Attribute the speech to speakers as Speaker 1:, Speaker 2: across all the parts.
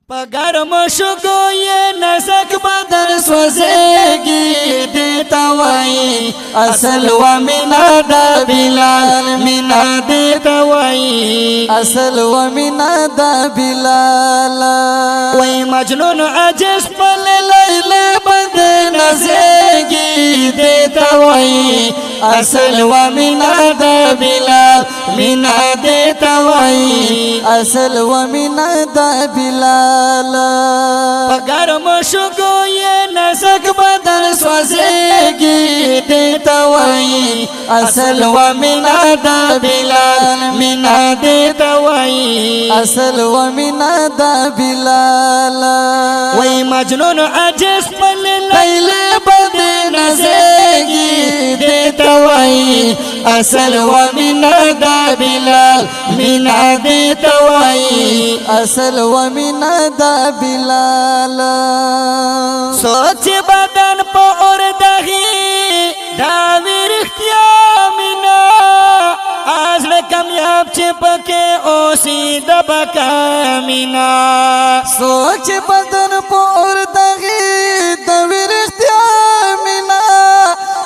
Speaker 1: پگرم شگو یہ نسک بدن سوزیگی دیتا وائی اصل و منا دا بلال منا دیتا وائی
Speaker 2: اصل و منا دا بلال
Speaker 1: وی مجنون عجز پل لیل بدن نزیگی دیتا وائی اصل و منا دا بلال منا دیتا وائی
Speaker 2: اصل و منا دا بلال
Speaker 1: گرم شگو یہ نسک بدن سوزیگی دیتا وائی اصل و منا دا بلال منا دیتا وائی
Speaker 2: اصل و منا دا بلال
Speaker 1: وی مجنون عجز پل لیل بدن نزیگی دیتا وائی اصل و منا دا بلال منا دیتا وائی
Speaker 2: اصل و منا دا بلال
Speaker 1: سوچ بدن پا اور دغی داویر اختیار منا آزل کمیاب چپکے اوسی دبکا منا
Speaker 2: سوچ بدن پور دغی دویر اختیار منا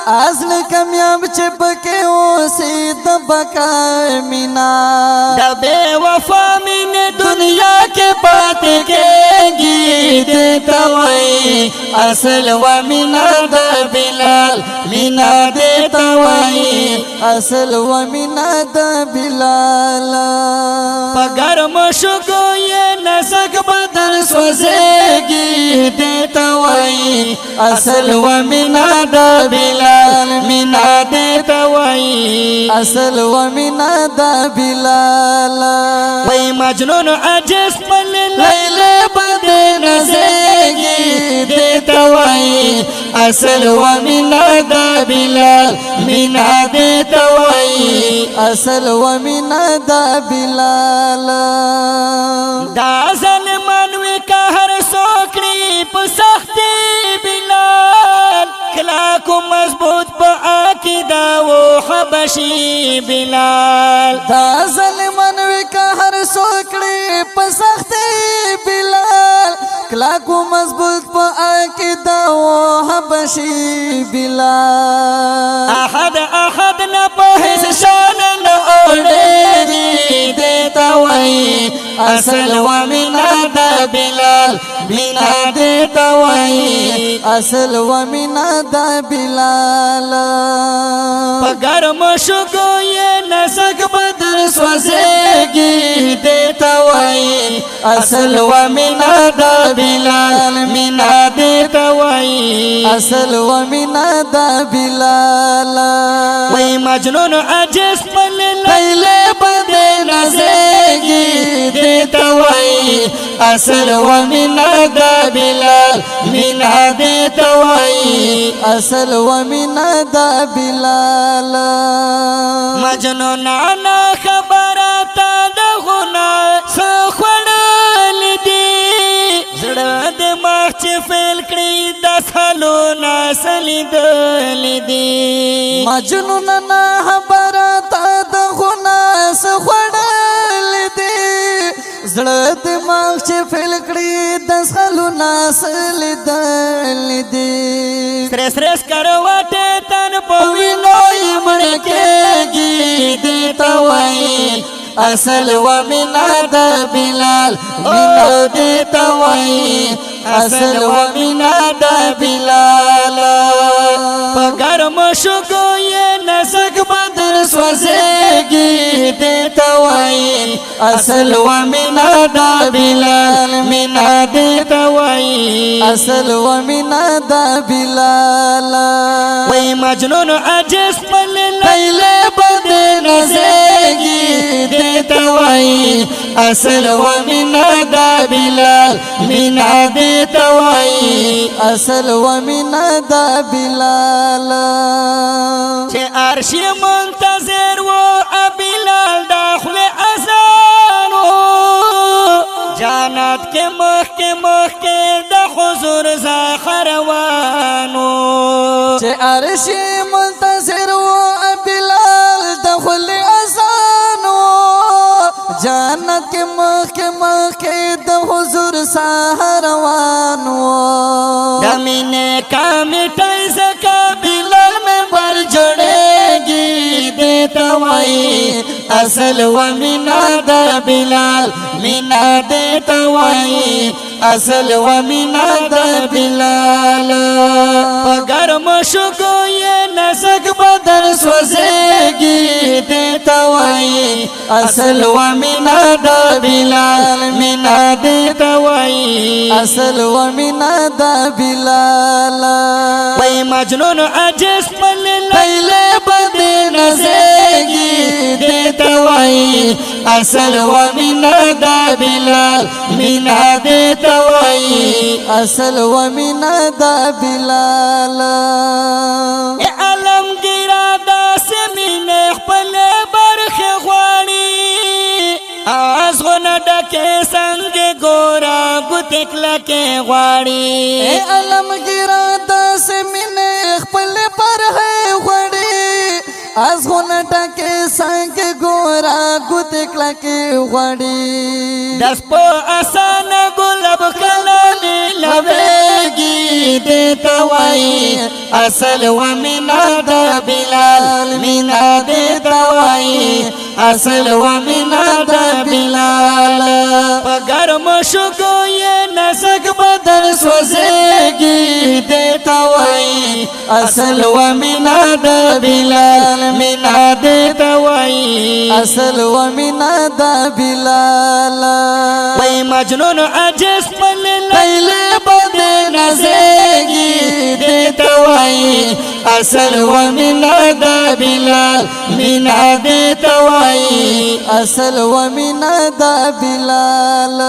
Speaker 2: اصل کمیاب چپکے اوسی دبکا منا
Speaker 1: دبے وفا من دنیا کے بات کے گی دیتا وائی اصل و منا دا بلال منا دیتا وائی
Speaker 2: اصل و منا دا بلال
Speaker 1: پگرم شگو یہ نسک بدن سوزیگی دیتا وائی اصل و منا دا بلال منا دیتا وائی
Speaker 2: اصل و منا دا بلال
Speaker 1: وی مجنون عجز پل لیل بدن نزیگی دیتا وائی اصل و منا دا بلال منا دیتا وائی
Speaker 2: اصل و منا دا بلال
Speaker 1: دا ظلمانوی کا ہر سوکڑی پا سختی بلال کلاکو مضبوط پا عقیدہ و حبشی بلال
Speaker 2: دا ظلمانوی کا ہر سوکڑی پا سختی بلال کلاکو مضبوط پا عقیدہ و حبشی بلال
Speaker 1: احد نہ پہس شان نہ اوڑیری دیتا وائی اصل و منا دا بلال منا دیتا وائی
Speaker 2: اصل و منا دا بلال
Speaker 1: پگرم شگو یہ نسک بدن سوزیگی دیتا وائی اصل و منا دا بلال منا دیتا وائی
Speaker 2: اصل و منا دا بلال
Speaker 1: وی مجنون عجز پل لیل بدن نزیگی دیتا وائی اصل و منا دا بلال منا دیتا وائی
Speaker 2: اصل و منا دا بلال
Speaker 1: مجنون انا خبراتا دا غنا سخوڑل دی زڑا دماغ چی فیل کری دا سالونا سلیدل دی
Speaker 2: مجنون نا خبراتا دا غنا سخوڑل دی زڑا دماغ چی فیل کری دا سالونا سلیدل دی
Speaker 1: سرس کرواٹے تن پوینوی مڑکے گی دیتا وائی اصل و منا دا بلال منا دیتا وائی اصل و منا دا بلال پگرم شگو یہ نسک بدن سوزیگی دیتا وائی اصل و منا دا بلال منا دیتا وائی
Speaker 2: اصل و منا دا بلال
Speaker 1: وی مجنون عجز پل لیل بدن نزیگی دیتا وائی اصل و منا دا بلال منا دیتا وائی
Speaker 2: اصل و منا دا بلال
Speaker 1: چھے عرشی منتظر و بلال داخل ازان جانات کے مخ کے دا حضور زاخروانو
Speaker 2: چھے عرشی منتظر و بلال دخل ازانو جانت کے مخ کے د حضور سهروان و
Speaker 1: دمینه کا مٹائی زکا بلال میں بر جڑेगी دیتا وائی اصل و مینا دا بلال مینا دیتا وائی اصل و مینا دا بلال پگرم شکو یہ نسک بدن سوزेगी دیتا وائی اصل و مینا دا بلال مینا دیتا وائی
Speaker 2: اصل و مینا دا بلال
Speaker 1: وای مجنون عجز پل
Speaker 2: لیلے بدے
Speaker 1: نزेगी دیتا وائی اصل و مینا دا بلال مینا دیتا وائی
Speaker 2: اصل و مینا دا بلال
Speaker 1: اے علم گرا دا سے مینے خپل برخ غواړي آواز غونه ډکه څنګه ګورا ګوتک لکه غواړي
Speaker 2: اے علم گرا داس من خپل پر ہے غړي از غونټه کې څنګه ګورا ګوت کلا کې غړي
Speaker 1: دس په آسان ګلاب کلام لويږي دیتا وای اصل و مینا دا بلال مینا دیتا وای اصل و مینا دا بلال پگرم شګو یې نسک بدن سوزेगी دیتا وای اصل و مینا دا بلال مینا دیتا وای
Speaker 2: اصل و مینا دا بلال
Speaker 1: وای مجنون عجز پل
Speaker 2: لیلے بدے
Speaker 1: نزेगी دیتا وای اصل و مینا دا بلال مینا دیتا وای
Speaker 2: اصل و مینا دا بلال